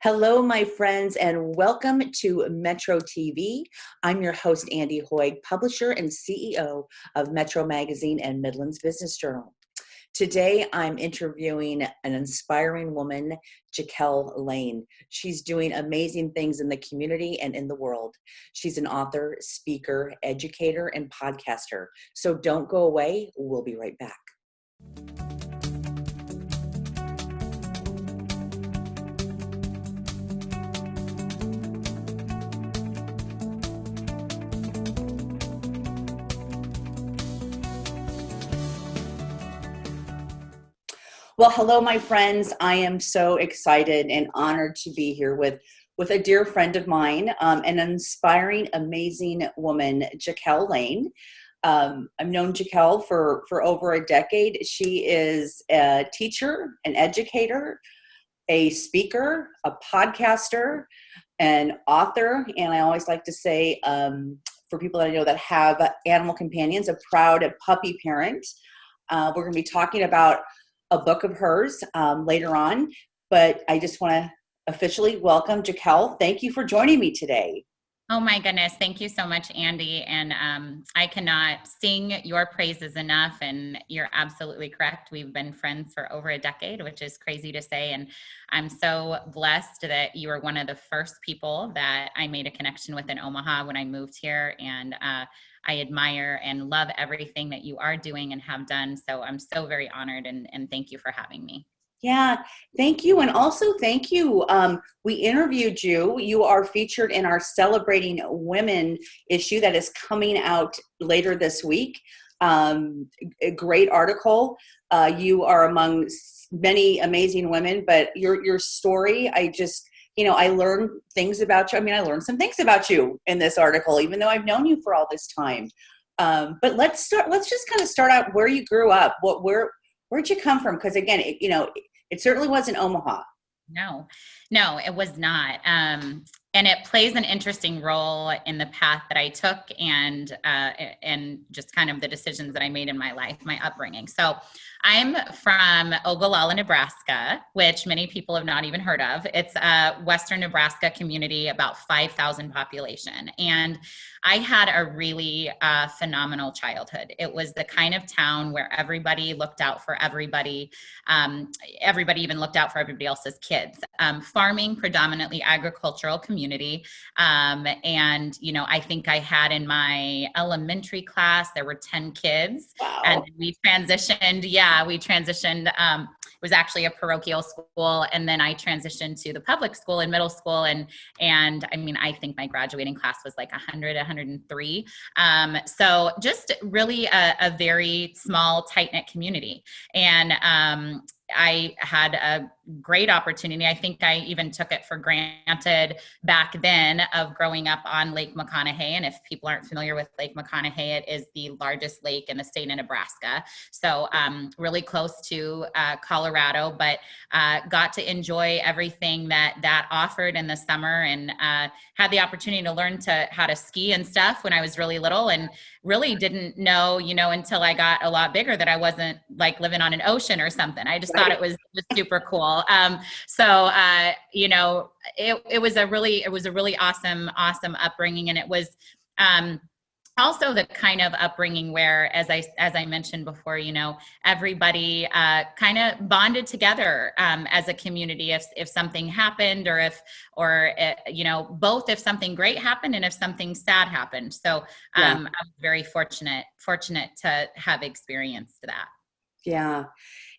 Hello, my friends, and welcome to Metro TV. I'm your host, Andy Hoig, publisher and CEO of Metro Magazine and Midland's Business Journal. Today, I'm interviewing an inspiring woman, Jacqelle Lane. She's doing amazing things in the community and in the world. She's an author, speaker, educator, and podcaster. So don't go away. We'll be right back. Well, hello, my friends. I am so excited and honored to be here with a dear friend of mine, an inspiring, amazing woman, Jacqelle Lane. I've known Jacqelle for over a decade. She is a teacher, an educator, a speaker, a podcaster, an author, and I always like to say, for people that I know that have animal companions, a proud puppy parent. We're going to be talking about a book of hers later on, but I just want to officially welcome Jacqelle. Thank you for joining me today. Oh my goodness. Thank you so much, Andy. And I cannot sing your praises enough. And you're absolutely correct. We've been friends for over a decade, which is crazy to say. And I'm so blessed that you were one of the first people that I made a connection with in Omaha when I moved here. And I admire and love everything that you are doing and have done. So I'm so very honored and thank you for having me. Yeah, thank you. And also thank you. We interviewed you. You are featured in our Celebrating Women issue that is coming out later this week. A great article. You are among many amazing women, but your story, I learned things about you. I learned some things about you in this article, even though I've known you for all this time. But let's just kind of start out where you grew up. Where'd you come from? Because again, it certainly wasn't Omaha. No, it was not. And it plays an interesting role in the path that I took and just kind of the decisions that I made in my life, my upbringing. So I'm from Ogallala, Nebraska, which many people have not even heard of. It's a Western Nebraska community, about 5,000 population. And I had a really phenomenal childhood. It was the kind of town where everybody looked out for everybody. Everybody even looked out for everybody else's kids. Farming, predominantly agricultural community. And, I think I had in my elementary class, there were 10 kids. Wow. And we transitioned. It was actually a parochial school. And then I transitioned to the public school in middle school. And I think my graduating class was like 100, 103. So just really a very small, tight-knit community. And I had a great opportunity. I think I even took it for granted back then of growing up on Lake McConaughey. And if people aren't familiar with Lake McConaughey, it is the largest lake in the state of Nebraska. So really close to Colorado, but got to enjoy everything that offered in the summer and had the opportunity to learn how to ski and stuff when I was really little and really didn't know, until I got a lot bigger that I wasn't like living on an ocean or something. I just thought it was just super cool. It was a really awesome upbringing. And it was, also the kind of upbringing where, as I mentioned before, everybody kind of bonded together as a community if something happened both if something great happened and if something sad happened. So I was very fortunate to have experienced that. Yeah.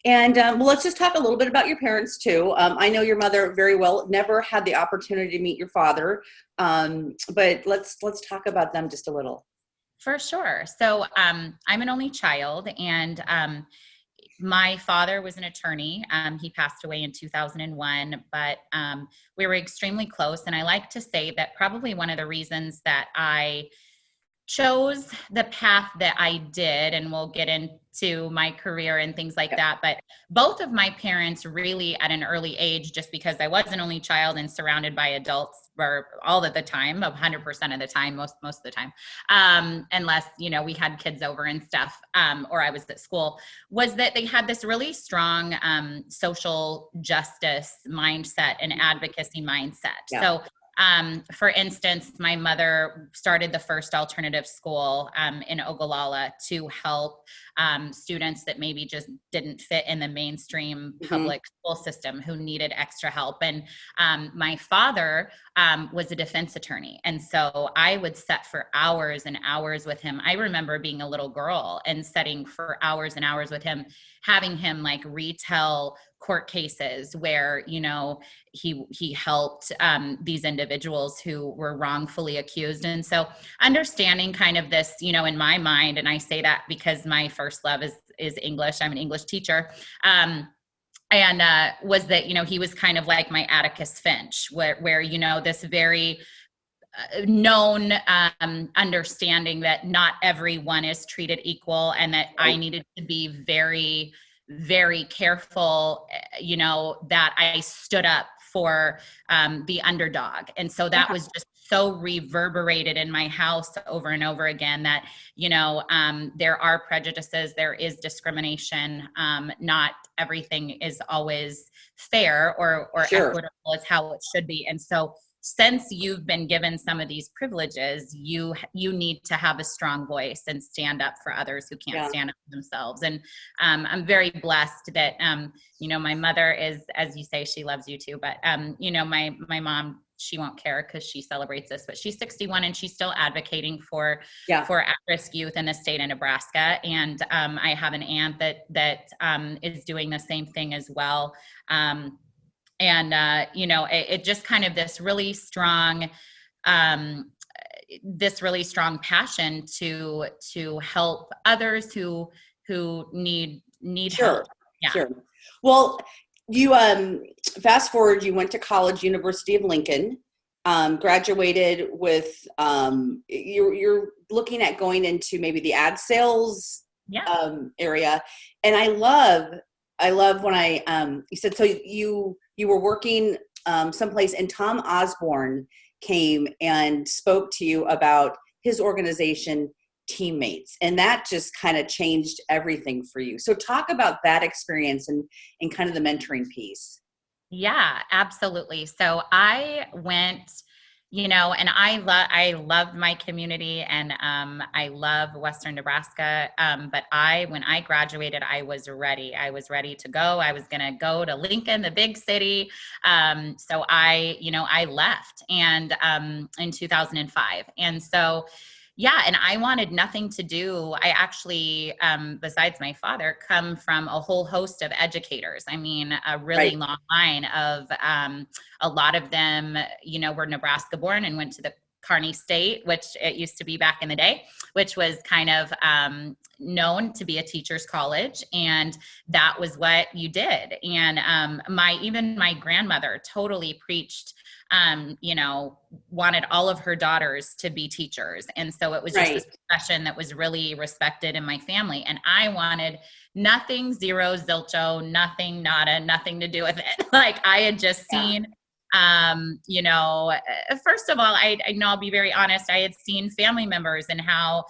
And let's just talk a little bit about your parents too. I know your mother very well, never had the opportunity to meet your father. But let's talk about them just a little. For sure. So I'm an only child, and my father was an attorney. He passed away in 2001, but we were extremely close. And I like to say that probably one of the reasons that I chose the path that I did, and we'll get into my career and things like that. But both of my parents really at an early age, just because I was an only child and surrounded by adults for all of the time, 100% of the time, most of the time, unless, we had kids over and stuff, or I was at school, was that they had this really strong social justice mindset and advocacy mindset. Yeah. So for instance, my mother started the first alternative school in Ogallala to help students that maybe just didn't fit in the mainstream public school system who needed extra help. And my father was a defense attorney. And so I would sit for hours and hours with him. I remember being a little girl and sitting for hours and hours with him, having him like retell court cases where, he helped these individuals who were wrongfully accused. And so understanding kind of this, in my mind, and I say that because my first love is English. I'm an English teacher. Was that, he was kind of like my Atticus Finch, where this very known understanding that not everyone is treated equal, and that I needed to be very, very careful, that I stood up for the underdog. And so that was just so reverberated in my house over and over again that, there are prejudices, there is discrimination. Not everything is always fair or equitable as how it should be. And so since you've been given some of these privileges, you need to have a strong voice and stand up for others who can't stand up for themselves. And I'm very blessed that, my mother is, as you say, she loves you too, but, my mom, she won't care because she celebrates this, but she's 61 and she's still advocating for at-risk youth in the state of Nebraska. And I have an aunt that is doing the same thing as well. It just kind of this really strong passion to help others who need help. Yeah. Sure. Well, you fast forward, you went to college, University of Lincoln, graduated with you're looking at going into maybe the ad sales area. And I love when you said, so you were working someplace and Tom Osborne came and spoke to you about his organization, Teammates, and that just kind of changed everything for you. So talk about that experience and kind of the mentoring piece. Yeah, absolutely. So I went, and I loved my community, and I love Western Nebraska. But when I graduated, I was ready. I was ready to go. I was going to go to Lincoln, the big city. So I left and in 2005. And so and I wanted nothing to do. I actually, besides my father, come from a whole host of educators. I mean, a really long line of a lot of them, were Nebraska born and went to the Kearney State, which it used to be back in the day, which was kind of known to be a teacher's college. And that was what you did. And even my grandmother totally preached, wanted all of her daughters to be teachers. And so it was just this profession that was really respected in my family. And I wanted nothing, zero, zilcho, nothing, nada, nothing to do with it. Like I had just seen, first of all, I know I'll be very honest. I had seen family members and how,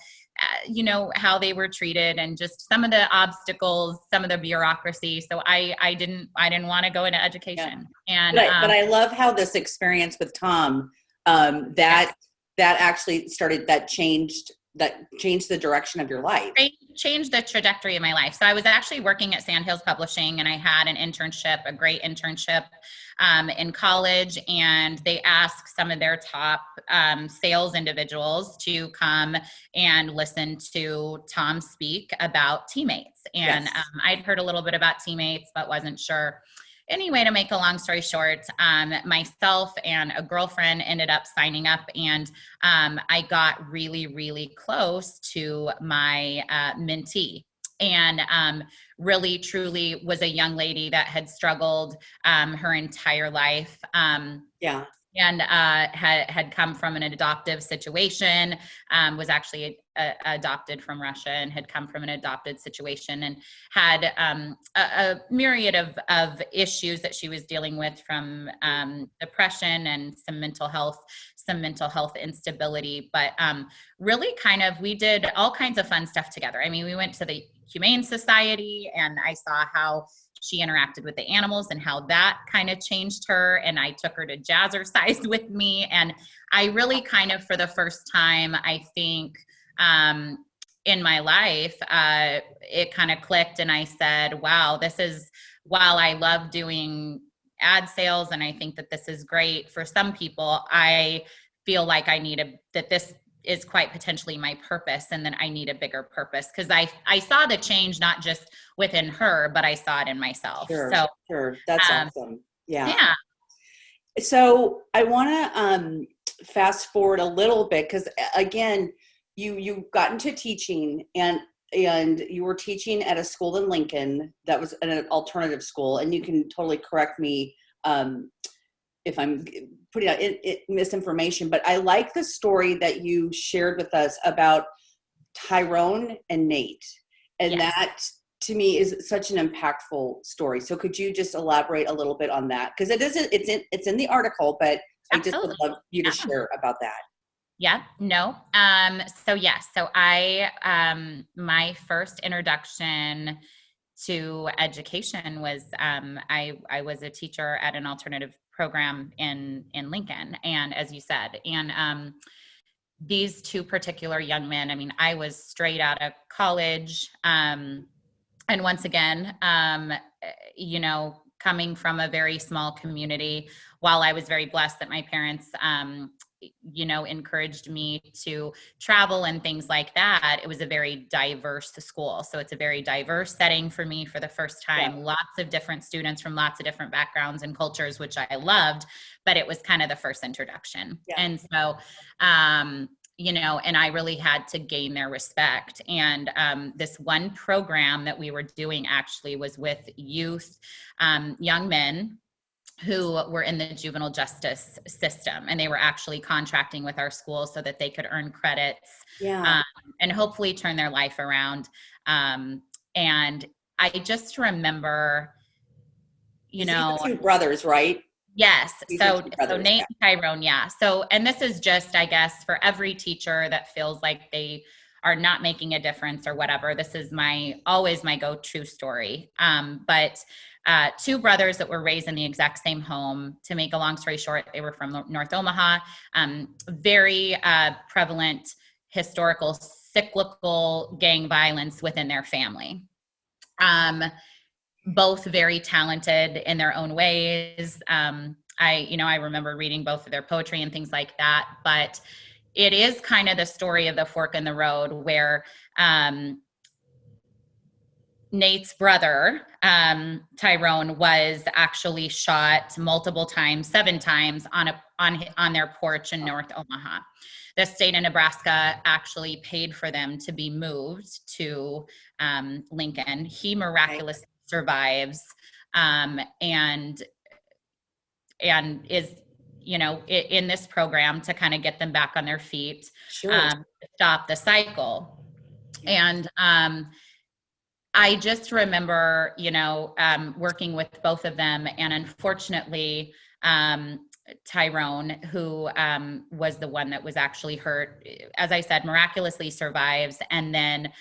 how they were treated and just some of the obstacles, some of the bureaucracy. So I didn't want to go into education. And but I love how this experience with Tom, that actually changed the direction of your life. It changed the trajectory of my life. So I was actually working at Sandhills Publishing, and I had an internship, a great internship in college, and they asked some of their top sales individuals to come and listen to Tom speak about Teammates. And I'd heard a little bit about Teammates, but wasn't sure. Anyway, to make a long story short, myself and a girlfriend ended up signing up, and I got really, really close to my mentee. And really, truly was a young lady that had struggled her entire life. and had come from an adoptive situation, was actually adopted from Russia and had come from an adopted situation, and had a myriad of issues that she was dealing with, from depression and some mental health instability. But really kind of, we did all kinds of fun stuff together. I mean, we went to the Humane Society, and I saw how she interacted with the animals and how that kind of changed her. And I took her to jazzercise with me. And I really kind of, for the first time, I think, in my life, it kind of clicked. And I said, wow, while I love doing ad sales, and I think that this is great for some people, I feel like that this is quite potentially my purpose, and then I need a bigger purpose, because I saw the change not just within her, but I saw it in myself. Sure. That's awesome. Yeah. So I want to fast forward a little bit, because again, you got into teaching, and you were teaching at a school in Lincoln that was an alternative school, and you can totally correct me if I'm putting out misinformation, but I like the story that you shared with us about Tyrone and Nate. And Yes. That to me is such an impactful story. So could you just elaborate a little bit on that? Because it's in the article, but I just would love you to share about that. Yeah, no. So yes, so my first introduction to education was, I was a teacher at an alternative program in Lincoln, and as you said, and these two particular young men, I mean, I was straight out of college, and once again, coming from a very small community, while I was very blessed that my parents, encouraged me to travel and things like that, it was a very diverse school. So it's a very diverse setting for me for the first time. Yeah. Lots of different students from lots of different backgrounds and cultures, which I loved, but it was kind of the first introduction. Yeah. And so, and I really had to gain their respect. And this one program that we were doing actually was with youth, young men who were in the juvenile justice system, and they were actually contracting with our school so that they could earn credits, and hopefully turn their life around. And I just remember, two brothers, right? Yes. So Nate and Tyrone, yeah. So, and this is just, I guess, for every teacher that feels like they are not making a difference or whatever, this is always my go-to story. But two brothers that were raised in the exact same home. To make a long story short, they were from North Omaha. Very prevalent historical cyclical gang violence within their family. Both very talented in their own ways. I remember reading both of their poetry and things like that, but it is kind of the story of the fork in the road where Nate's brother, Tyrone, was actually shot multiple times, 7 times on their porch in North Omaha. The state of Nebraska actually paid for them to be moved to Lincoln. He miraculously survives, and is, in this program to kind of get them back on their feet, stop the cycle. And I just remember, working with both of them, and unfortunately, Tyrone, who was the one that was actually hurt, as I said, miraculously survives, and then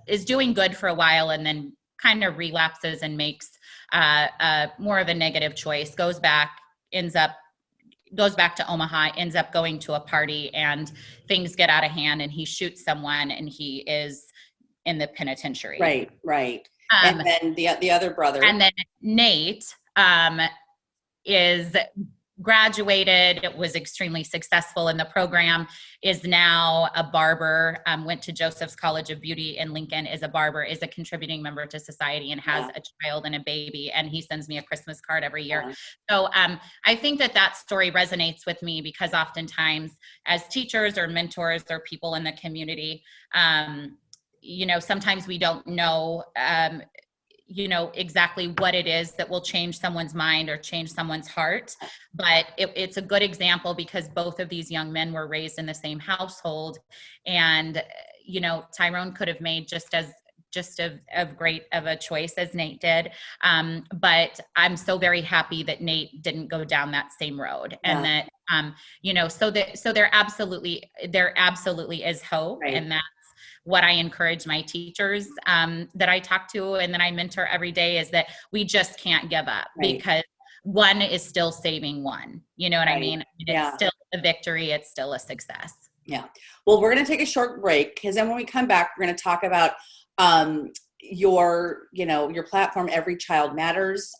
is doing good for a while, and then kind of relapses and makes more of a negative choice, goes back to Omaha, ends up going to a party, and things get out of hand, and he shoots someone, and he is in the penitentiary. Right. And then the other brother. And then Nate is graduated, was extremely successful in the program, is now a barber, went to Joseph's College of Beauty in Lincoln, is a barber, is a contributing member to society, and has a child and a baby. And he sends me a Christmas card every year. So I think that story resonates with me, because oftentimes as teachers or mentors or people in the community, sometimes we don't know exactly what it is that will change someone's mind or change someone's heart. But it's a good example because both of these young men were raised in the same household. And, Tyrone could have made just as great of a choice as Nate did. But I'm so very happy that Nate didn't go down that same road, and that, so there absolutely is hope. Right. And that's what I encourage my teachers that I talk to and that I mentor every day, is that we just can't give up, Right. because one is still saving one. You know what I mean? It's still a victory. It's still a success. Yeah. Well, we're going to take a short break, because then when we come back, we're going to talk about your platform, Every Child Matters.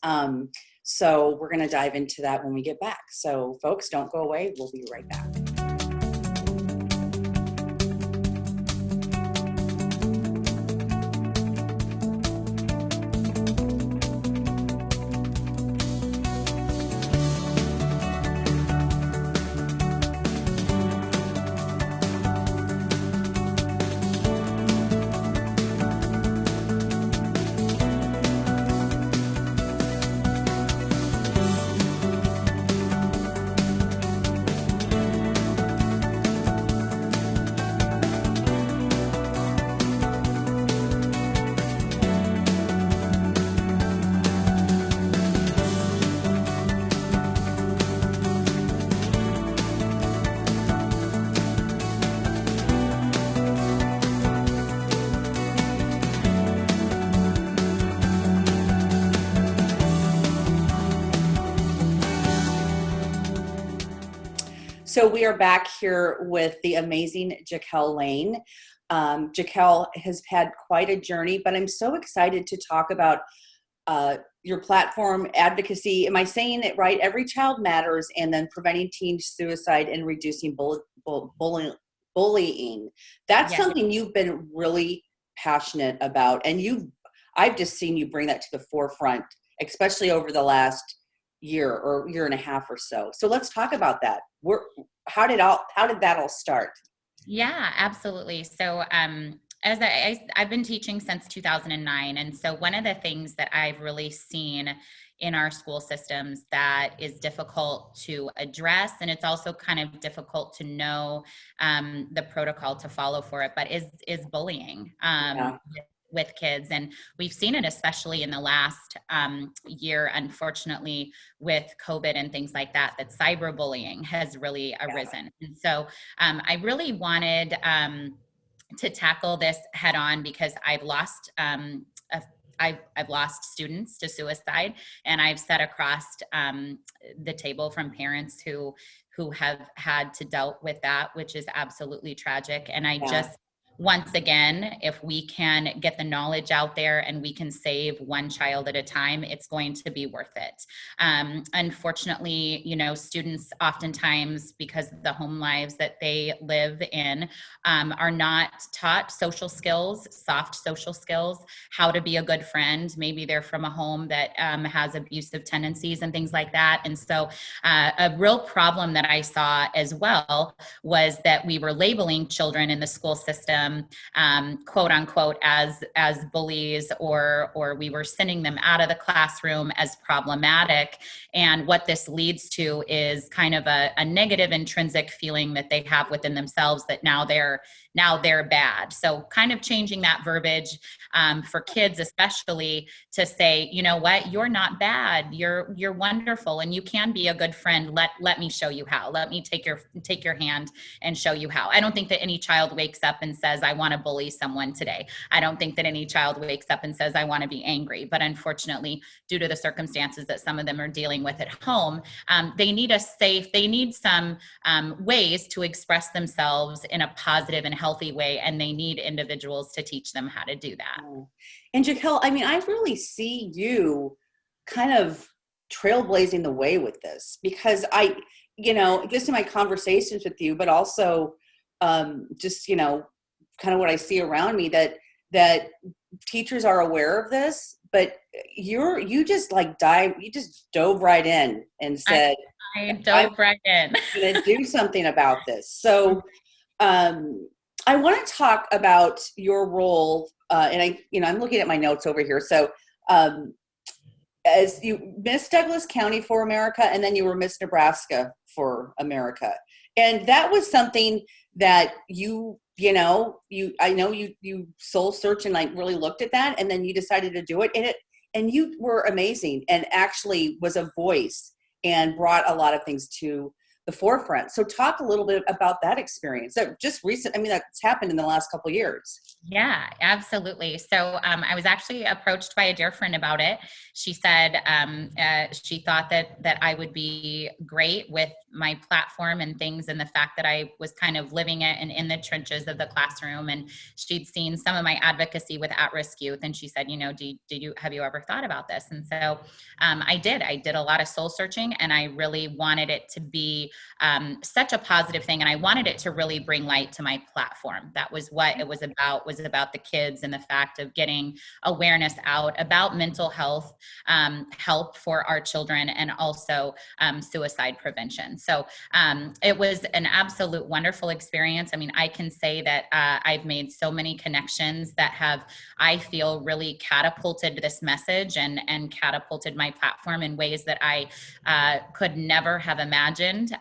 So we're going to dive into that when we get back. So folks, don't go away. We'll be right back. So we are back here with the amazing Jacqelle Lane. Jacqelle has had quite a journey, but I'm so excited to talk about your platform, advocacy. Am I saying it right? Every Child Matters, and then preventing teen suicide and reducing bullying. That's something you've been really passionate about, and I've just seen you bring that to the forefront, especially over the last year or year and a half or so. So let's talk about that. How did that all start? Yeah, absolutely. So, as I've been teaching since 2009. And so one of the things that I've really seen in our school systems that is difficult to address, and it's also kind of difficult to know the protocol to follow for it, but is bullying. With kids. And we've seen it especially in the last year, unfortunately, with COVID and things like that cyberbullying has really arisen. And so I really wanted to tackle this head on, because I've lost I've lost students to suicide, and I've sat across the table from parents who have had to dealt with that, which is absolutely tragic. And I just, once again, if we can get the knowledge out there and we can save one child at a time, it's going to be worth it. Unfortunately, students oftentimes, because of the home lives that they live in, are not taught social skills, soft social skills, how to be a good friend. Maybe they're from a home that has abusive tendencies and things like that. And so a real problem that I saw as well was that we were labeling children in the school system, quote unquote, as bullies, or we were sending them out of the classroom as problematic. And what this leads to is kind of a negative intrinsic feeling that they have within themselves, that now they're bad. So kind of changing that verbiage for kids, especially, to say, you know what, you're not bad. You're wonderful, and you can be a good friend. Let me show you how. Let me take your hand and show you how. I don't think that any child wakes up and says, I want to bully someone today. I don't think that any child wakes up and says, I want to be angry. But unfortunately, due to the circumstances that some of them are dealing with at home, they need some ways to express themselves in a positive and healthy way, and they need individuals to teach them how to do that. And Jacqelle, I mean, I really see you kind of trailblazing the way with this, because just in my conversations with you, but also just, kind of what I see around me, that teachers are aware of this, but you just dove right in and said, I dove right in. I'm going to do something about this. So I want to talk about your role, and I'm looking at my notes over here. So um, as you Miss Douglas County for America, and then you were Miss Nebraska for America. And that was something that I know you soul search and like really looked at that, and then you decided to do it, and you were amazing, and actually was a voice and brought a lot of things to the forefront. So talk a little bit about that experience. That just recent, I mean, that's happened in the last couple of years. Yeah, absolutely. So I was actually approached by a dear friend about it. She said she thought that I would be great with my platform and things, and the fact that I was kind of living it and in the trenches of the classroom. And she'd seen some of my advocacy with at-risk youth, and she said, have you ever thought about this? And so I did. I did a lot of soul searching, and I really wanted it to be such a positive thing, and I wanted it to really bring light to my platform. That was what it was about the kids, and the fact of getting awareness out about mental health, help for our children, and also suicide prevention. So it was an absolute wonderful experience. I mean, I can say that I've made so many connections that have, I feel, really catapulted this message and catapulted my platform in ways that I could never have imagined.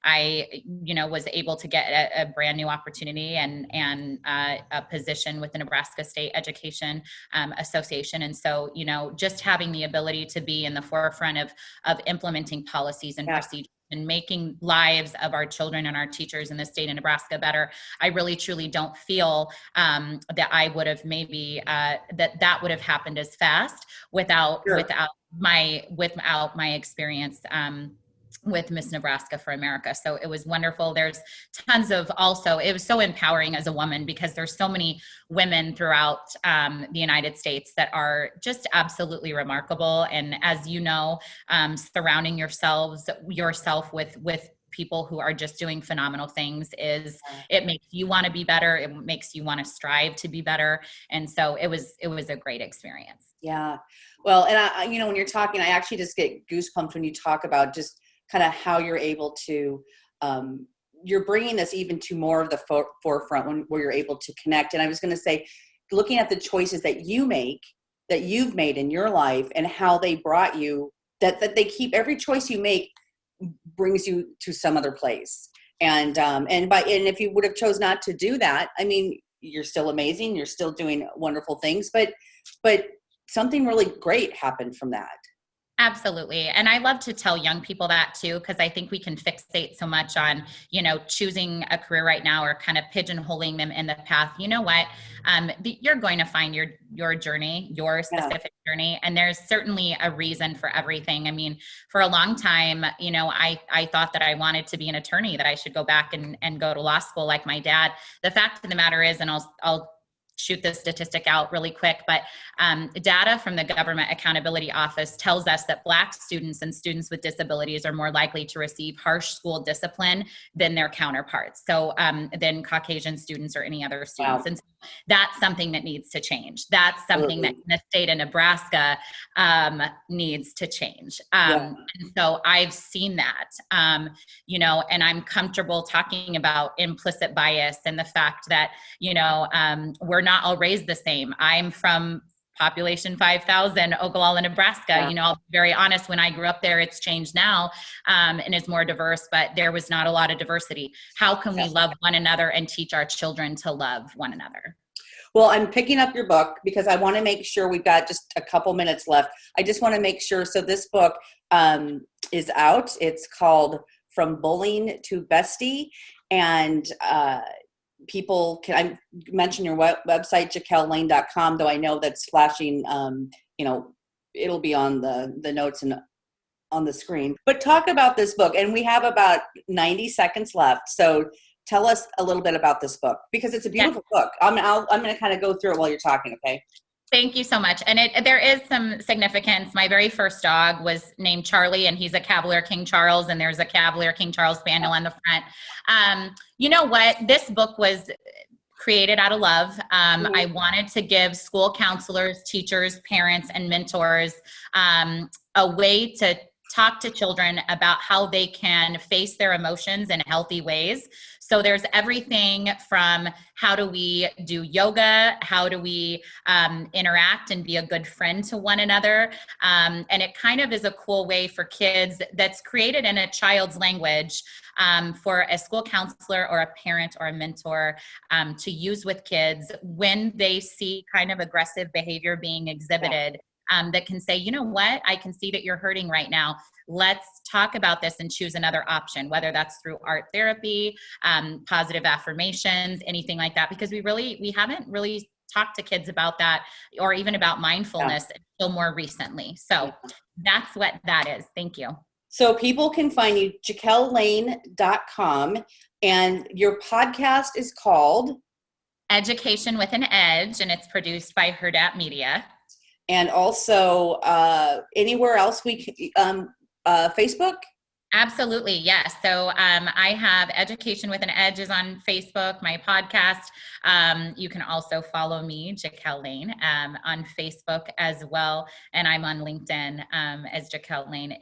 I was able to get a brand new opportunity and a position with the Nebraska State Education Association. And so, just having the ability to be in the forefront of implementing policies and procedures and making lives of our children and our teachers in the state of Nebraska better, I really truly don't feel that I would have maybe that would have happened as fast without my experience with Miss Nebraska for America. So it was wonderful. There's tons of it was so empowering as a woman, because there's so many women throughout the United States that are just absolutely remarkable. And as you know, surrounding yourself with people who are just doing phenomenal things it makes you want to be better. It makes you want to strive to be better. And so it was a great experience. Yeah. Well, and I when you're talking, I actually just get goosebumps when you talk about just kind of how you're able to, you're bringing this even to more of the forefront where you're able to connect. And I was going to say, looking at the choices that you've made in your life, and how they brought you, that they keep, every choice you make brings you to some other place. And if you would have chose not to do that, I mean, you're still amazing. You're still doing wonderful things, but something really great happened from that. Absolutely. And I love to tell young people that too, because I think we can fixate so much on, choosing a career right now, or kind of pigeonholing them in the path. You know what? You're going to find your journey, your specific journey. And there's certainly a reason for everything. I mean, for a long time, I thought that I wanted to be an attorney, that I should go back and go to law school like my dad. The fact of the matter is, and I'll shoot this statistic out really quick, but data from the Government Accountability Office tells us that Black students and students with disabilities are more likely to receive harsh school discipline than their counterparts. So than Caucasian students or any other students. Wow. And so that's something that needs to change. That's something that the state of Nebraska needs to change. And so I've seen that, and I'm comfortable talking about implicit bias and the fact that, we're not all raised the same. I'm from population 5,000, Ogallala, Nebraska. I'll be very honest, when I grew up there, it's changed now and is more diverse, but there was not a lot of diversity. How can we love one another and teach our children to love one another? Well, I'm picking up your book because I want to make sure, we've got just a couple minutes left. I just want to make sure. So this book is out. It's called From Bullying to Bestie. And people can, I mention your website, JacqelleLane.com, though I know that's flashing, it'll be on the notes and on the screen. But talk about this book, and we have about 90 seconds left. So tell us a little bit about this book, because it's a beautiful book. I'm going to kind of go through it while you're talking, okay? Thank you so much. And there is some significance. My very first dog was named Charlie, and he's a Cavalier King Charles, and there's a Cavalier King Charles Spaniel on the front. You know what? This book was created out of love. I wanted to give school counselors, teachers, parents, and mentors a way to talk to children about how they can face their emotions in healthy ways. So there's everything from how do we do yoga, how do we interact and be a good friend to one another. And it kind of is a cool way for kids that's created in a child's language for a school counselor or a parent or a mentor to use with kids when they see kind of aggressive behavior being exhibited. That can say, you know what, I can see that you're hurting right now. Let's talk about this and choose another option, whether that's through art therapy, positive affirmations, anything like that, because we haven't really talked to kids about that or even about mindfulness until more recently. So that's what that is. Thank you. So people can find you, JacqelleLane.com, and your podcast is called Education with an Edge, and it's produced by Herdat Media. And also anywhere else we can, Facebook? Absolutely, yes. So I have Education with an Edge is on Facebook, my podcast. You can also follow me, Jacqelle Lane, on Facebook as well. And I'm on LinkedIn as Jacqelle Lane,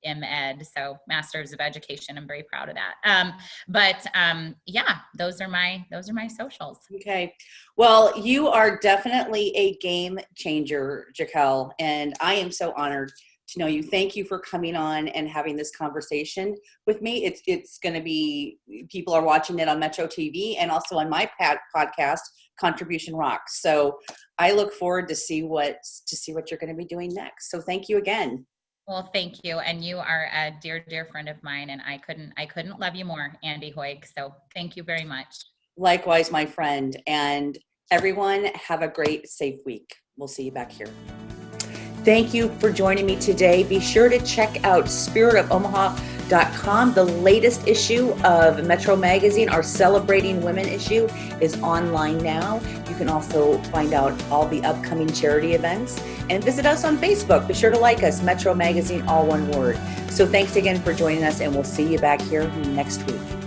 M.Ed, so Masters of Education. I'm very proud of that. Yeah, those are my socials. Okay. Well, you are definitely a game changer, Jacqelle, and I am so honored to know you. Thank you for coming on and having this conversation with me. It's going to be, people are watching it on metroTV and also on my podcast, Contribution Rocks. So I look forward to see what you're going to be doing next. So thank you again. Well, thank you. And you are a dear, dear friend of mine, and I couldn't love you more, Andy Hoig. So thank you very much. Likewise, my friend. And everyone, have a great, safe week. We'll see you back here. Thank you for joining me today. Be sure to check out spiritofomaha.com. The latest issue of Metro Magazine, our Celebrating Women issue, is online now. You can also find out all the upcoming charity events and visit us on Facebook. Be sure to like us, Metro Magazine, all one word. So thanks again for joining us, and we'll see you back here next week.